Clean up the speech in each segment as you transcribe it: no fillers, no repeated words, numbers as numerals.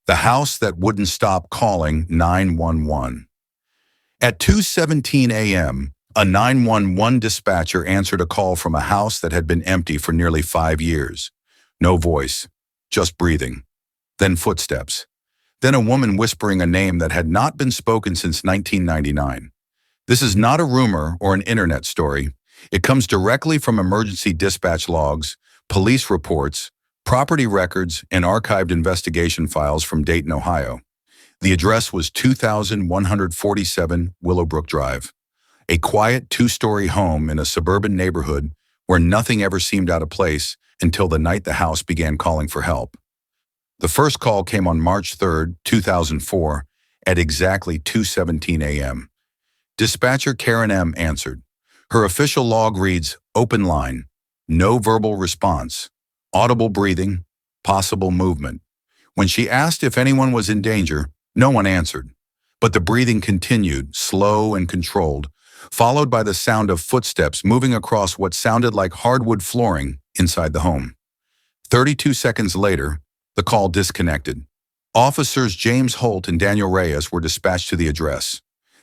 The house that wouldn't stop calling 911. At 2:17 a.m., a 911 dispatcher answered a call from a house that had been empty for nearly 5 years. No voice, just breathing. Then footsteps. Then a woman whispering a name that had not been spoken since 1999. This is not a rumor or an internet story. It comes directly from emergency dispatch logs, police reports, property records, and archived investigation files from Dayton, Ohio. The address was 2147 Willowbrook Drive, a quiet two-story home in a suburban neighborhood where nothing ever seemed out of place until the night the house began calling for help. The first call came on March 3, 2004, at exactly 2:17 a.m. Dispatcher Karen M. answered. Her official log reads, "Open line, no verbal response, audible breathing, possible movement." When she asked if anyone was in danger, no one answered. But the breathing continued, slow and controlled, followed by the sound of footsteps moving across what sounded like hardwood flooring inside the home. 32 seconds later, the call disconnected. Officers James Holt and Daniel Reyes were dispatched to the address.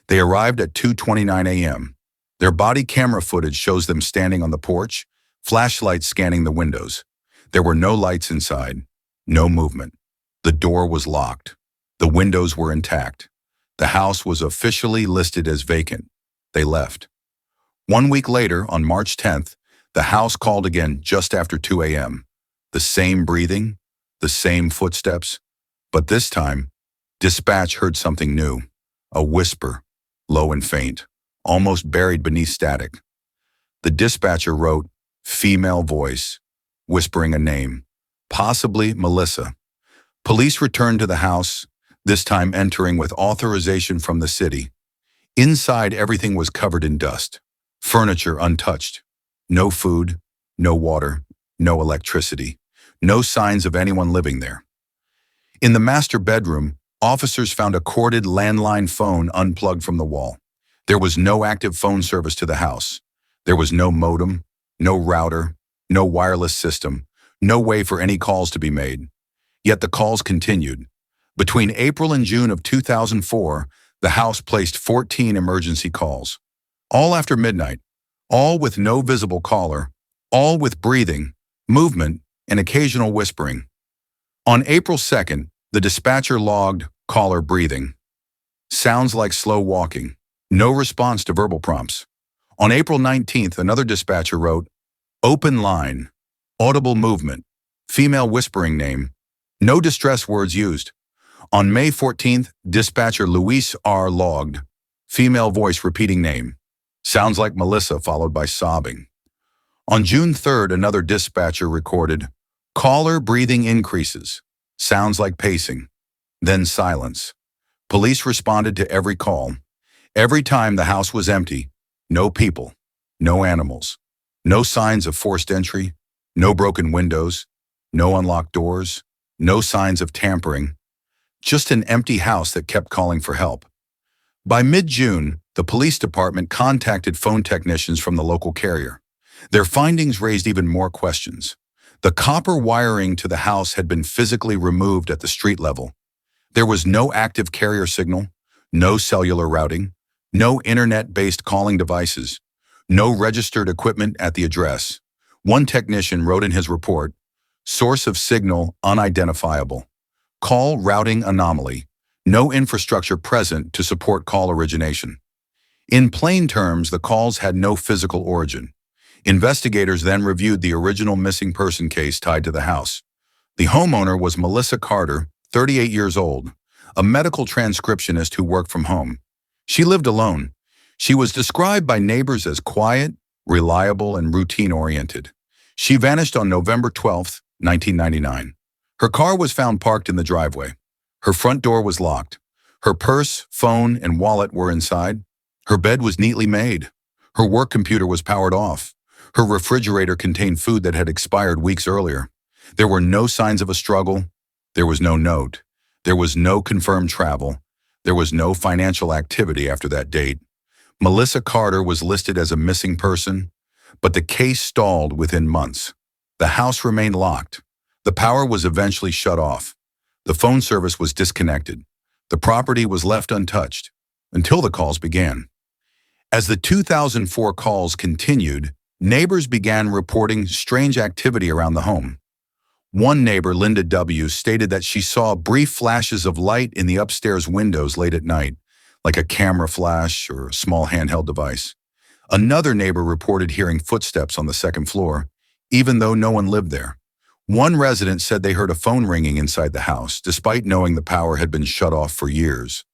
They arrived at 2:29 a.m. Their body camera footage shows them standing on the porch, flashlights scanning the windows. There were no lights inside, no movement. The door was locked. The windows were intact. The house was officially listed as vacant. They left. 1 week later, on March 10th, the house called again just after 2 a.m. The same breathing, the same footsteps, but this time, dispatch heard something new. A whisper, low and faint, almost buried beneath static. The dispatcher wrote, "Female voice," whispering a name, possibly Melissa. Police returned to the house, this time entering with authorization from the city. Inside, everything was covered in dust, furniture untouched. No food, no water, no electricity, no signs of anyone living there. In the master bedroom, officers found a corded landline phone unplugged from the wall. There was no active phone service to the house. There was no modem, no router, no wireless system, no way for any calls to be made. Yet the calls continued. Between April and June of 2004, the house placed 14 emergency calls. All after midnight, all with no visible caller, all with breathing, movement, and occasional whispering. On April 2nd, the dispatcher logged caller breathing. Sounds like slow walking. No response to verbal prompts. On April 19th, another dispatcher wrote, "Open line, audible movement, female whispering name, no distress words used." On May 14th, dispatcher Luis R. logged, female voice repeating name. Sounds like Melissa, followed by sobbing. On June 3rd, another dispatcher recorded, caller breathing increases. Sounds like pacing. Then silence. Police responded to every call. Every time the house was empty, no people, no animals, no signs of forced entry, no broken windows, no unlocked doors, no signs of tampering. Just an empty house that kept calling for help. By mid-June, the police department contacted phone technicians from the local carrier. Their findings raised even more questions. The copper wiring to the house had been physically removed at the street level. There was no active carrier signal, no cellular routing, no internet-based calling devices, no registered equipment at the address. One technician wrote in his report, "Source of signal unidentifiable. Call routing anomaly. No infrastructure present to support call origination." In plain terms, the calls had no physical origin. Investigators then reviewed the original missing person case tied to the house. The homeowner was Melissa Carter, 38 years old, a medical transcriptionist who worked from home. She lived alone. She was described by neighbors as quiet, reliable, and routine-oriented. She vanished on November 12, 1999. Her car was found parked in the driveway. Her front door was locked. Her purse, phone, and wallet were inside. Her bed was neatly made. Her work computer was powered off. Her refrigerator contained food that had expired weeks earlier. There were no signs of a struggle. There was no note. There was no confirmed travel. There was no financial activity after that date. Melissa Carter was listed as a missing person, but the case stalled within months. The house remained locked. The power was eventually shut off. The phone service was disconnected. The property was left untouched until the calls began. As the 2004 calls continued, neighbors began reporting strange activity around the home. One neighbor, Linda W., stated that she saw brief flashes of light in the upstairs windows late at night, like a camera flash or a small handheld device. Another neighbor reported hearing footsteps on the second floor, even though no one lived there. One resident said they heard a phone ringing inside the house, despite knowing the power had been shut off for years.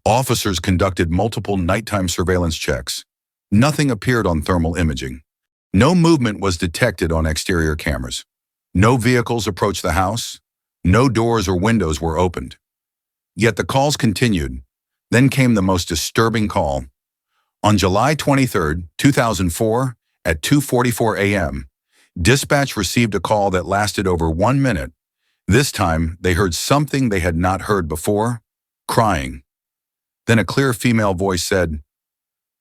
Officers conducted multiple nighttime surveillance checks. Nothing appeared on thermal imaging. No movement was detected on exterior cameras. No vehicles approached the house. No doors or windows were opened. Yet the calls continued. Then came the most disturbing call. On July 23, 2004, at 2:44 a.m., dispatch received a call that lasted over 1 minute. This time, they heard something they had not heard before: crying. Then a clear female voice said,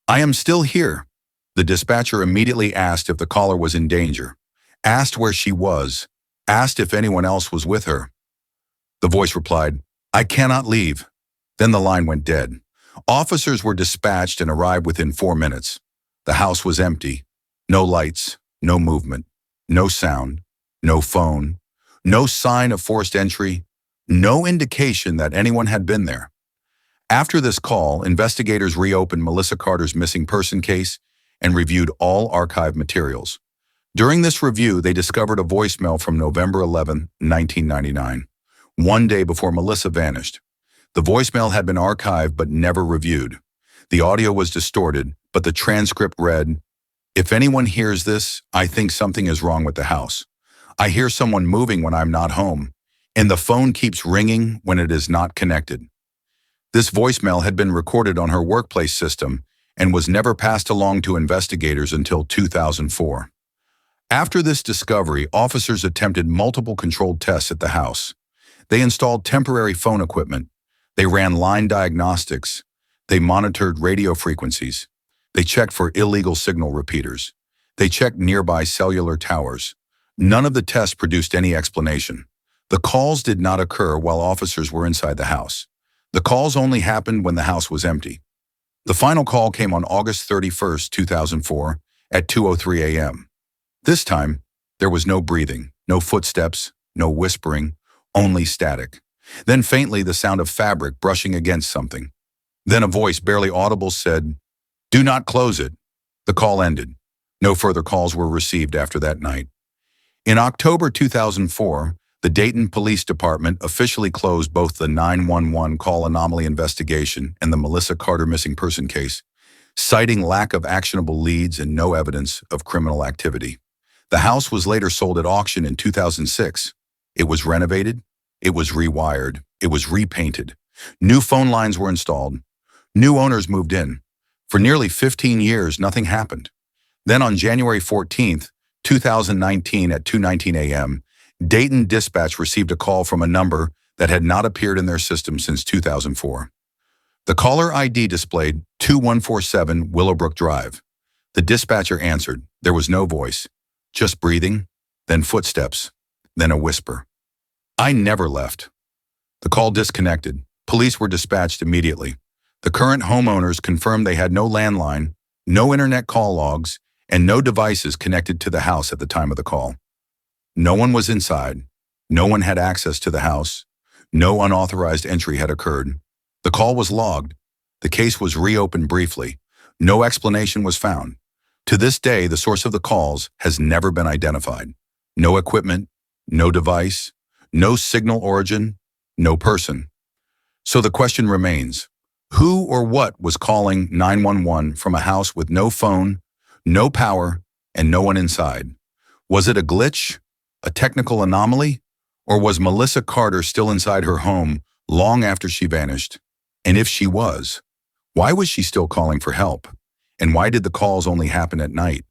"I am still here." The dispatcher immediately asked if the caller was in danger, asked where she was, asked if anyone else was with her. The voice replied, "I cannot leave." Then the line went dead. Officers were dispatched and arrived within 4 minutes. The house was empty. No lights, no movement, no sound, no phone, no sign of forced entry, no indication that anyone had been there. After this call, investigators reopened Melissa Carter's missing person case and reviewed all archived materials. During this review, they discovered a voicemail from November 11, 1999, one day before Melissa vanished. The voicemail had been archived but never reviewed. The audio was distorted, but the transcript read, "If anyone hears this, I think something is wrong with the house. I hear someone moving when I'm not home, and the phone keeps ringing when it is not connected." This voicemail had been recorded on her workplace system and was never passed along to investigators until 2004. After this discovery, officers attempted multiple controlled tests at the house. They installed temporary phone equipment. They ran line diagnostics. They monitored radio frequencies. They checked for illegal signal repeaters. They checked nearby cellular towers. None of the tests produced any explanation. The calls did not occur while officers were inside the house. The calls only happened when the house was empty. The final call came on August 31, 2004, at 2:03 a.m. This time, there was no breathing, no footsteps, no whispering, only static. Then faintly the sound of fabric brushing against something. Then a voice barely audible said, "Do not close it." The call ended. No further calls were received after that night. In October 2004, the Dayton Police Department officially closed both the 911 call anomaly investigation and the Melissa Carter missing person case, citing lack of actionable leads and no evidence of criminal activity. The house was later sold at auction in 2006. It was renovated. It was rewired. It was repainted. New phone lines were installed. New owners moved in. For nearly 15 years, nothing happened. Then on January 14, 2019 at 2:19 a.m., Dayton Dispatch received a call from a number that had not appeared in their system since 2004. The caller ID displayed 2147 Willowbrook Drive. The dispatcher answered. There was no voice, just breathing, then footsteps, then a whisper. "I never left." The call disconnected. Police were dispatched immediately. The current homeowners confirmed they had no landline, no internet call logs, and no devices connected to the house at the time of the call. No one was inside. No one had access to the house. No unauthorized entry had occurred. The call was logged. The case was reopened briefly. No explanation was found. To this day, the source of the calls has never been identified. No equipment, no device, no signal origin, no person. So the question remains, who or what was calling 911 from a house with no phone, no power, and no one inside? Was it a glitch, a technical anomaly, or was Melissa Carter still inside her home long after she vanished? And if she was, why was she still calling for help? And why did the calls only happen at night?